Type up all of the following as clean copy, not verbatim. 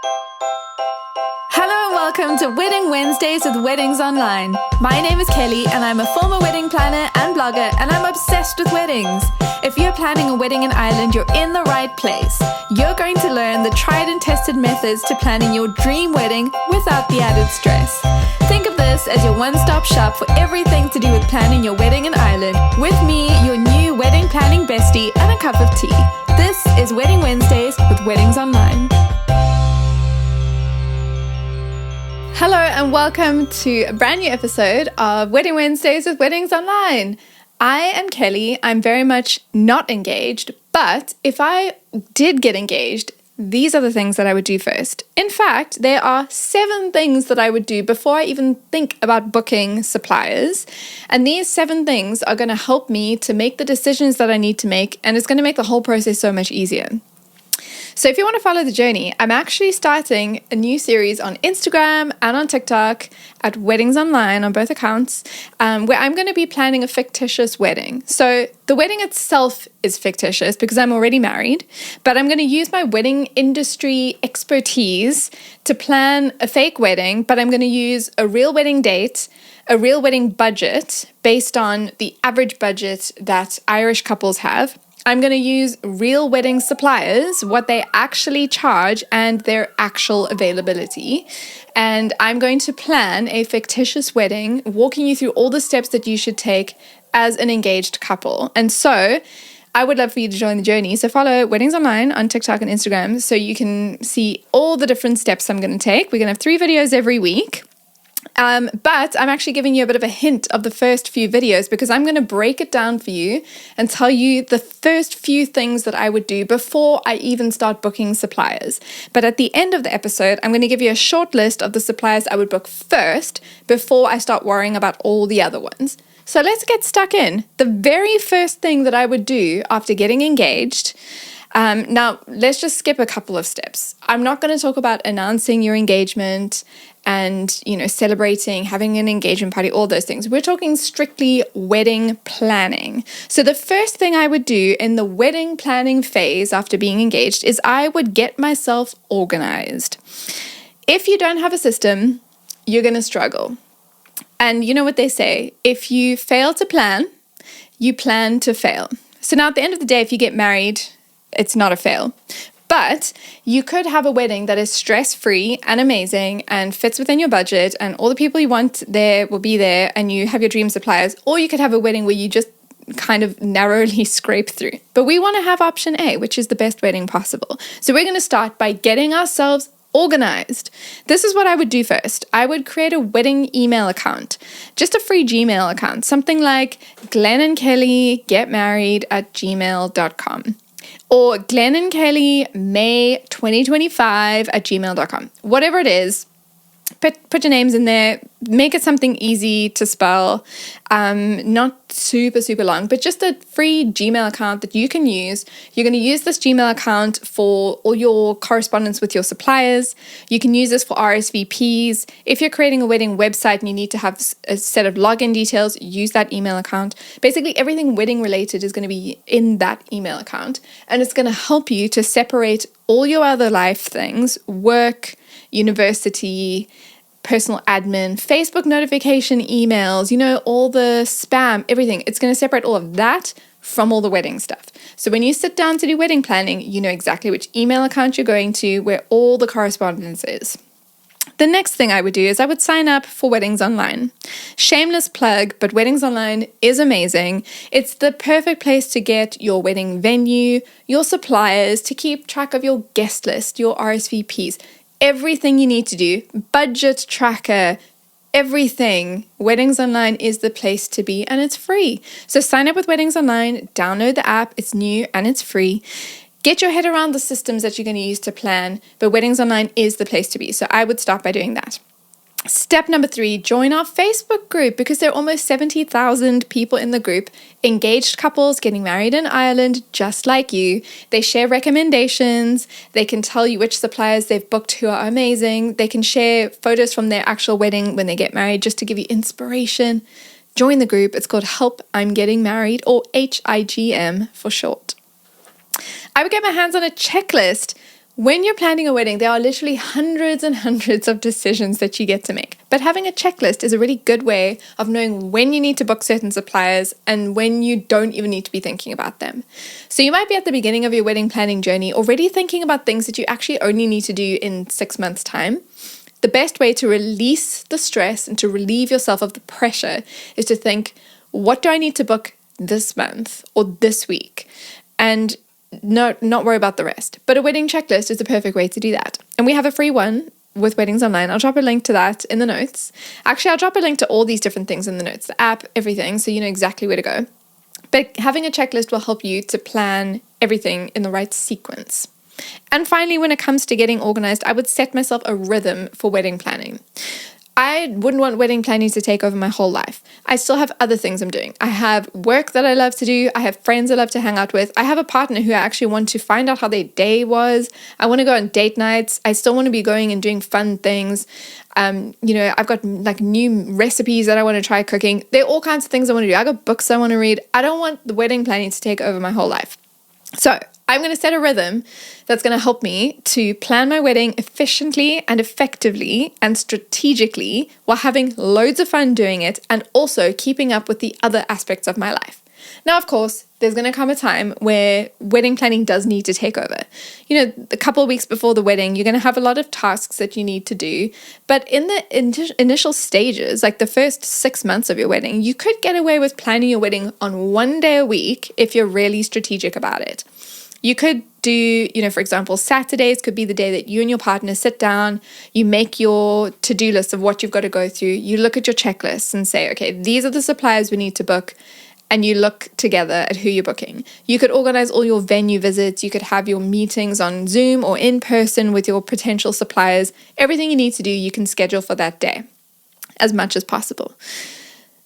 Hello and welcome to Wedding Wednesdays with Weddings Online. My name is Kelly and I'm a former wedding planner and blogger, and I'm obsessed with weddings. If you're planning a wedding in Ireland, you're in the right place. You're going to learn the tried and tested methods to planning your dream wedding without the added stress. Think of this as your one-stop shop for everything to do with planning your wedding in Ireland, with me, your new wedding planning bestie, and a cup of tea. This is Wedding Wednesdays with Weddings Online. Hello and welcome to a brand new episode of Wedding Wednesdays with Weddings Online. I am Kelly. I'm very much not engaged, but if I did get engaged, these are the things that I would do first. In fact, there are 7 things that I would do before I even think about booking suppliers. And these 7 things are going to help me to make the decisions that I need to make, and it's going to make the whole process so much easier. So if you want to follow the journey, I'm actually starting a new series on Instagram and on TikTok at Weddings Online on both accounts, where I'm going to be planning a fictitious wedding. So the wedding itself is fictitious because I'm already married, but I'm going to use my wedding industry expertise to plan a fake wedding, but I'm going to use a real wedding date, a real wedding budget based on the average budget that Irish couples have. I'm going to use real wedding suppliers, what they actually charge, and their actual availability. And I'm going to plan a fictitious wedding, walking you through all the steps that you should take as an engaged couple. And so I would love for you to join the journey. So follow Weddings Online on TikTok and Instagram so you can see all the different steps I'm going to take. We're going to have 3 videos every week. But I'm actually giving you a bit of a hint of the first few videos because I'm going to break it down for you and tell you the first few things that I would do before I even start booking suppliers. But at the end of the episode, I'm going to give you a short list of the suppliers I would book first before I start worrying about all the other ones. So let's get stuck in. The very first thing that I would do after getting engaged. Now, let's just skip a couple of steps. I'm not going to talk about announcing your engagement and, celebrating, having an engagement party, all those things. We're talking strictly wedding planning. So the first thing I would do in the wedding planning phase after being engaged is I would get myself organized. If you don't have a system, you're going to struggle. And you know what they say, if you fail to plan, you plan to fail. So now at the end of the day, if you get married, it's not a fail. But you could have a wedding that is stress-free and amazing and fits within your budget, and all the people you want there will be there, and you have your dream suppliers. Or you could have a wedding where you just kind of narrowly scrape through. But we want to have option A, which is the best wedding possible. So we're going to start by getting ourselves organized. This is what I would do first. I would create a wedding email account, just a free Gmail account, something like glennandkelly@gmail.com. Or Glenn and Kelly May 2025 @gmail.com. Whatever it is, put your names in there. Make it something easy to spell, not super long, but just a free Gmail account that you can use. You're going to use this Gmail account for all your correspondence with your suppliers. You can use this for RSVPs. If you're creating a wedding website and you need to have a set of login details, use that email account. Basically, everything wedding related is going to be in that email account, and it's going to help you to separate all your other life things, work, university, personal admin, Facebook notification emails, all the spam, everything. It's going to separate all of that from all the wedding stuff. So when you sit down to do wedding planning, you know exactly which email account you're going to, where all the correspondence is. The next thing I would do is I would sign up for Weddings Online. Shameless plug, but Weddings Online is amazing. It's the perfect place to get your wedding venue, your suppliers, to keep track of your guest list, your RSVPs, everything you need to do, budget tracker, everything. Weddings Online is the place to be, and it's free. So sign up with Weddings Online, download the app, it's new and it's free. Get your head around the systems that you're going to use to plan, but Weddings Online is the place to be. So I would start by doing that. Step number 3, join our Facebook group, because there are almost 70,000 people in the group, engaged couples getting married in Ireland just like you. They share recommendations. They can tell you which suppliers they've booked who are amazing. They can share photos from their actual wedding when they get married just to give you inspiration. Join the group. It's called Help I'm Getting Married, or HIGM for short. I would get my hands on a checklist When you're planning a wedding, there are literally hundreds and hundreds of decisions that you get to make. But having a checklist is a really good way of knowing when you need to book certain suppliers and when you don't even need to be thinking about them. So you might be at the beginning of your wedding planning journey already thinking about things that you actually only need to do in 6 months' time. The best way to release the stress and to relieve yourself of the pressure is to think, what do I need to book this month or this week? And not worry about the rest. But a wedding checklist is the perfect way to do that. And we have a free one with Weddings Online. I'll drop a link to that in the notes. Actually, I'll drop a link to all these different things in the notes, the app, everything, so you know exactly where to go. But having a checklist will help you to plan everything in the right sequence. And finally, when it comes to getting organized, I would set myself a rhythm for wedding planning. I wouldn't want wedding planning to take over my whole life. I still have other things I'm doing. I have work that I love to do. I have friends I love to hang out with. I have a partner who I actually want to find out how their day was. I want to go on date nights. I still want to be going and doing fun things. I've got like new recipes that I want to try cooking. There are all kinds of things I want to do. I got books I want to read. I don't want the wedding planning to take over my whole life. So I'm going to set a rhythm that's going to help me to plan my wedding efficiently and effectively and strategically while having loads of fun doing it and also keeping up with the other aspects of my life. Now, of course, there's going to come a time where wedding planning does need to take over. You know, a couple of weeks before the wedding, you're going to have a lot of tasks that you need to do. But in the initial stages, like the first 6 months of your wedding, you could get away with planning your wedding on 1 day a week if you're really strategic about it. You could do, for example, Saturdays could be the day that you and your partner sit down, you make your to-do list of what you've got to go through, you look at your checklists and say, okay, these are the suppliers we need to book, and you look together at who you're booking. You could organize all your venue visits, you could have your meetings on Zoom or in person with your potential suppliers. Everything you need to do, you can schedule for that day as much as possible.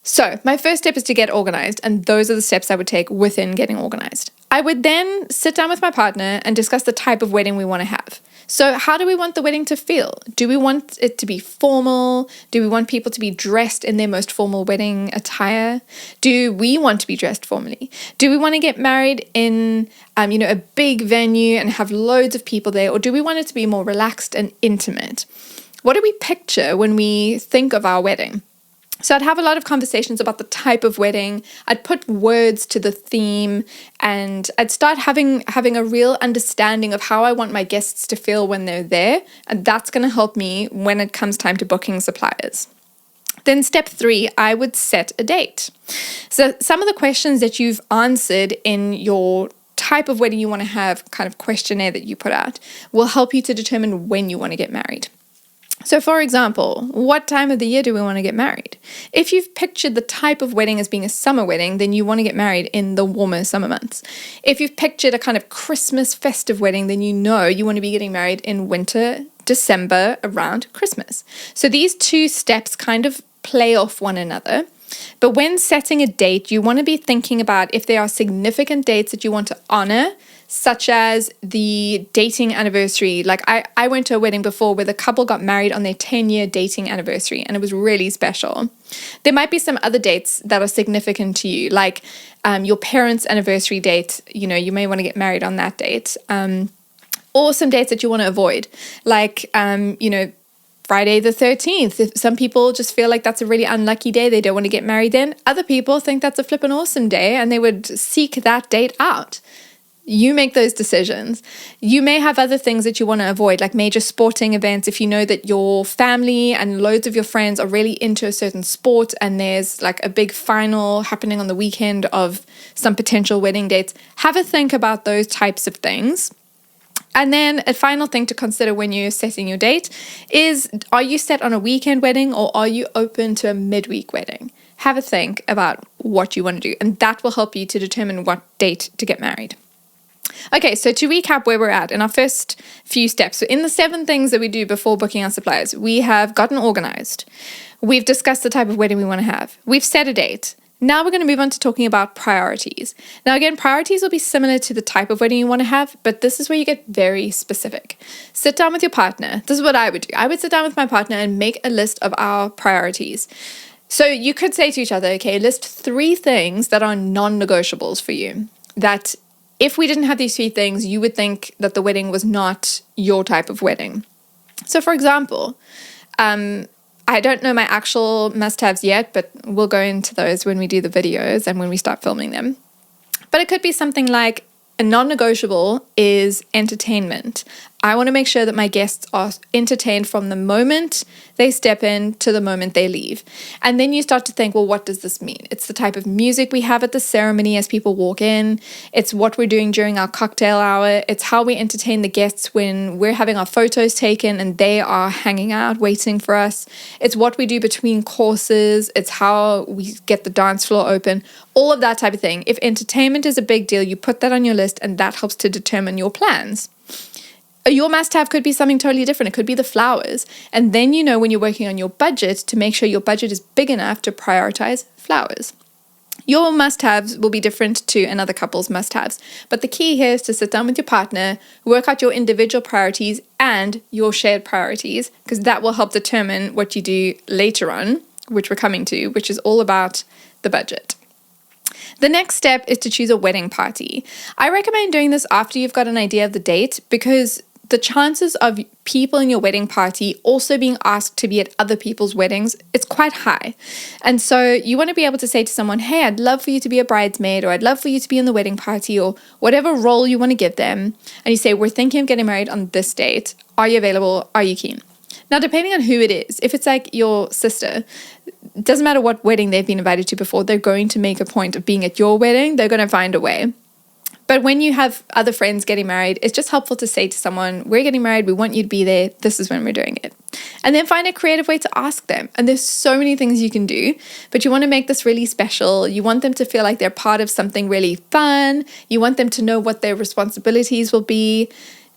So my first step is to get organized, and those are the steps I would take within getting organized. I would then sit down with my partner and discuss the type of wedding we want to have. So how do we want the wedding to feel? Do we want it to be formal? Do we want people to be dressed in their most formal wedding attire? Do we want to be dressed formally? Do we want to get married in a big venue and have loads of people there? Or do we want it to be more relaxed and intimate? What do we picture when we think of our wedding? So I'd have a lot of conversations about the type of wedding. I'd put words to the theme, and I'd start having a real understanding of how I want my guests to feel when they're there. And that's going to help me when it comes time to booking suppliers. Then step 3, I would set a date. So some of the questions that you've answered in your type of wedding you want to have kind of questionnaire that you put out will help you to determine when you want to get married. So for example, what time of the year do we want to get married? If you've pictured the type of wedding as being a summer wedding, then you want to get married in the warmer summer months. If you've pictured a kind of Christmas festive wedding, then you know you want to be getting married in winter, December, around Christmas. So these two steps kind of play off one another. But when setting a date, you want to be thinking about if there are significant dates that you want to honor, such as the dating anniversary. Like I went to a wedding before where the couple got married on their 10-year dating anniversary, and it was really special. There might be some other dates that are significant to you, like your parents' anniversary date. You may want to get married on that date. Or some dates that you want to avoid, like, Friday the 13th. If some people just feel like that's a really unlucky day, they don't want to get married then. Other people think that's a flippin' awesome day and they would seek that date out. You make those decisions. You may have other things that you want to avoid, like major sporting events. If you know that your family and loads of your friends are really into a certain sport and there's like a big final happening on the weekend of some potential wedding dates, have a think about those types of things. And then a final thing to consider when you're setting your date is, are you set on a weekend wedding or are you open to a midweek wedding? Have a think about what you want to do, and that will help you to determine what date to get married. Okay, so to recap where we're at in our first few steps. So in the 7 things that we do before booking our suppliers, we have gotten organized. We've discussed the type of wedding we want to have. We've set a date. Now we're going to move on to talking about priorities. Now again, priorities will be similar to the type of wedding you want to have, but this is where you get very specific. Sit down with your partner. This is what I would do. I would sit down with my partner and make a list of our priorities. So you could say to each other, okay, list 3 things that are non-negotiables for you, that If we didn't have these three things, you would think that the wedding was not your type of wedding. So for example, I don't know my actual must-haves yet, but we'll go into those when we do the videos and when we start filming them. But it could be something like a non-negotiable is entertainment. I want to make sure that my guests are entertained from the moment they step in to the moment they leave. And then you start to think, well, what does this mean? It's the type of music we have at the ceremony as people walk in. It's what we're doing during our cocktail hour. It's how we entertain the guests when we're having our photos taken and they are hanging out waiting for us. It's what we do between courses. It's how we get the dance floor open. All of that type of thing. If entertainment is a big deal, you put that on your list and that helps to determine your plans. Your must-have could be something totally different. It could be the flowers. And then you know when you're working on your budget to make sure your budget is big enough to prioritize flowers. Your must-haves will be different to another couple's must-haves. But the key here is to sit down with your partner, work out your individual priorities and your shared priorities, because that will help determine what you do later on, which we're coming to, which is all about the budget. The next step is to choose a wedding party. I recommend doing this after you've got an idea of the date, because the chances of people in your wedding party also being asked to be at other people's weddings, it's quite high. And so you want to be able to say to someone, hey, I'd love for you to be a bridesmaid, or I'd love for you to be in the wedding party, or whatever role you want to give them. And you say, we're thinking of getting married on this date. Are you available? Are you keen? Now, depending on who it is, if it's like your sister, it doesn't matter what wedding they've been invited to before, they're going to make a point of being at your wedding. They're going to find a way. But when you have other friends getting married, it's just helpful to say to someone, we're getting married, we want you to be there, this is when we're doing it. And then find a creative way to ask them. And there's so many things you can do, but you want to make this really special. You want them to feel like they're part of something really fun. You want them to know what their responsibilities will be,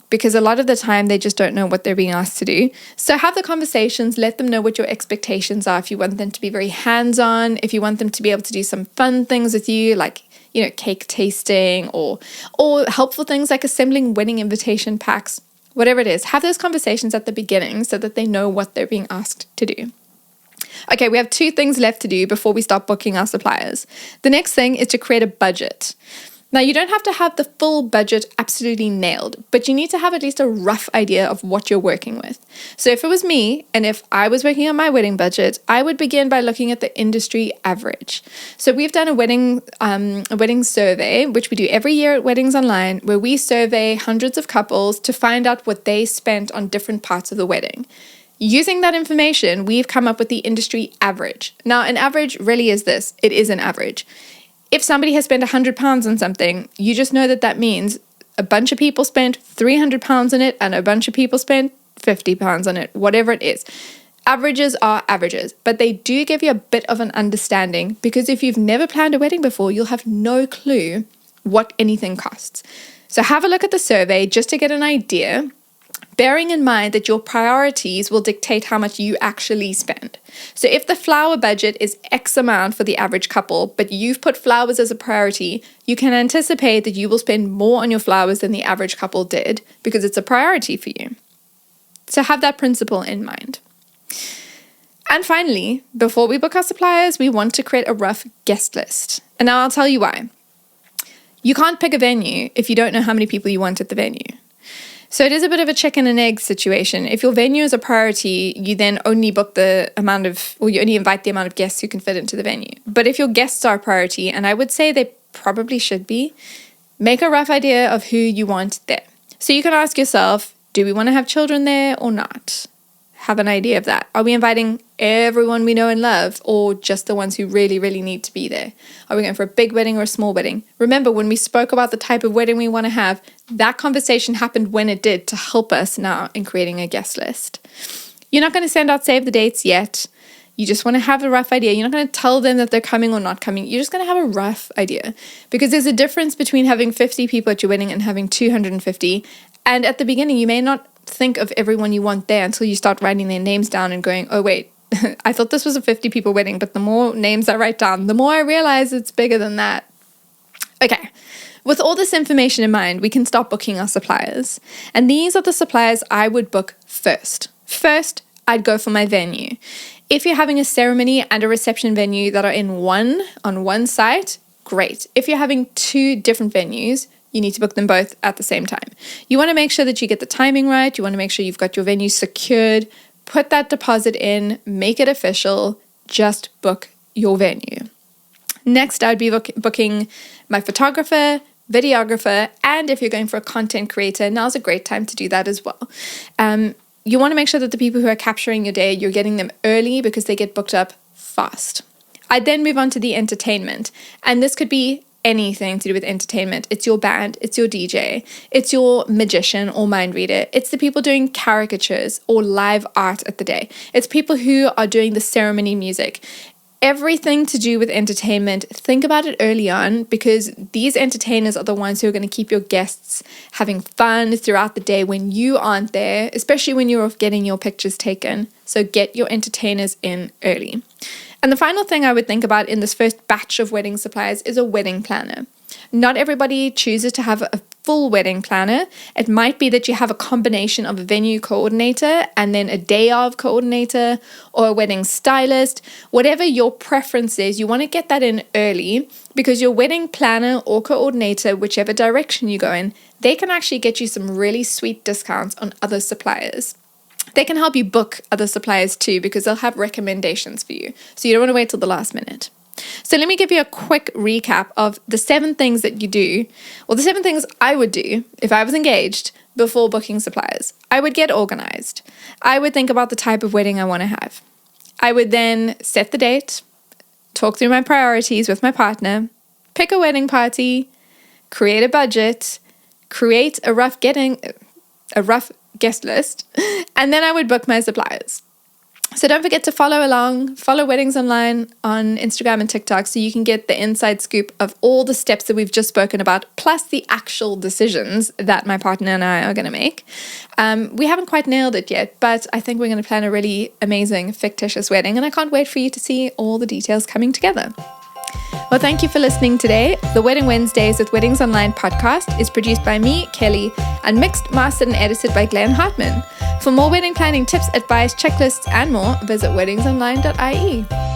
because a lot of the time they just don't know what they're being asked to do. So have the conversations, let them know what your expectations are. If you want them to be very hands-on, if you want them to be able to do some fun things with you, like, you know, cake tasting or helpful things like assembling wedding invitation packs, whatever it is, have those conversations at the beginning so that they know what they're being asked to do. Okay, we have 2 things left to do before we start booking our suppliers. The next thing is to create a budget. Now, you don't have to have the full budget absolutely nailed, but you need to have at least a rough idea of what you're working with. So if it was me, and if I was working on my wedding budget, I would begin by looking at the industry average. So we've done a wedding survey, which we do every year at Weddings Online, where we survey hundreds of couples to find out what they spent on different parts of the wedding. Using that information, we've come up with the industry average. Now, an average really is this. It is an average. If somebody has spent £100 on something, you just know that that means a bunch of people spent £300 on it and a bunch of people spent £50 on it, whatever it is. Averages are averages, but they do give you a bit of an understanding, because if you've never planned a wedding before, you'll have no clue what anything costs. So have a look at the survey just to get an idea, bearing in mind that your priorities will dictate how much you actually spend. So if the flower budget is X amount for the average couple, but you've put flowers as a priority, you can anticipate that you will spend more on your flowers than the average couple did, because it's a priority for you. So have that principle in mind. And finally, before we book our suppliers, we want to create a rough guest list. And now I'll tell you why. You can't pick a venue if you don't know how many people you want at the venue. So it is a bit of a chicken and egg situation. If your venue is a priority, you then only book you only invite the amount of guests who can fit into the venue. But if your guests are a priority, and I would say they probably should be, make a rough idea of who you want there. So you can ask yourself, do we want to have children there or not? Have an idea of that. Are we inviting everyone we know and love, or just the ones who really, really need to be there? Are we going for a big wedding or a small wedding? Remember, when we spoke about the type of wedding we want to have, that conversation happened when it did to help us now in creating a guest list. You're not going to send out save the dates yet. You just want to have a rough idea. You're not going to tell them that they're coming or not coming. You're just going to have a rough idea, because there's a difference between having 50 people at your wedding and having 250. And at the beginning, you may not think of everyone you want there until you start writing their names down and going, oh wait, I thought this was a 50 people wedding, but the more names I write down, the more I realize it's bigger than that. Okay, with all this information in mind, we can start booking our suppliers. And these are the suppliers I would book first. First, I'd go for my venue. If you're having a ceremony and a reception venue that are on one site, great. If you're having 2 different venues, you need to book them both at the same time. You want to make sure that you get the timing right. You want to make sure you've got your venue secured. Put that deposit in, make it official, just book your venue. Next, I'd be booking my photographer, videographer, and if you're going for a content creator, now's a great time to do that as well. You want to make sure that the people who are capturing your day, you're getting them early because they get booked up fast. I'd then move on to the entertainment, and this could be anything to do with entertainment. It's your band, it's your DJ, it's your magician or mind reader, it's the people doing caricatures or live art at the day, it's people who are doing the ceremony music. Everything to do with entertainment, think about it early on, because these entertainers are the ones who are going to keep your guests having fun throughout the day when you aren't there, especially when you're getting your pictures taken. So get your entertainers in early. And the final thing I would think about in this first batch of wedding supplies is a wedding planner. Not everybody chooses to have a full wedding planner. It might be that you have a combination of a venue coordinator and then a day of coordinator or a wedding stylist. Whatever your preference is, you want to get that in early because your wedding planner or coordinator, whichever direction you go in, they can actually get you some really sweet discounts on other suppliers. They can help you book other suppliers too because they'll have recommendations for you. So you don't want to wait till the last minute. So let me give you a quick recap of the 7 things that you do, or the 7 things I would do if I was engaged before booking suppliers. I would get organized. I would think about the type of wedding I want to have. I would then set the date, talk through my priorities with my partner, pick a wedding party, create a budget, create a rough guest list, and then I would book my suppliers. So don't forget to follow Weddings Online on Instagram and TikTok so you can get the inside scoop of all the steps that we've just spoken about, plus the actual decisions that my partner and I are going to make. We haven't quite nailed it yet, but I think we're going to plan a really amazing fictitious wedding, and I can't wait for you to see all the details coming together. Well, thank you for listening today. The Wedding Wednesdays with Weddings Online podcast is produced by me, Kelly, and mixed, mastered, and edited by Glenn Hartman. For more wedding planning tips, advice, checklists, and more, visit weddingsonline.ie.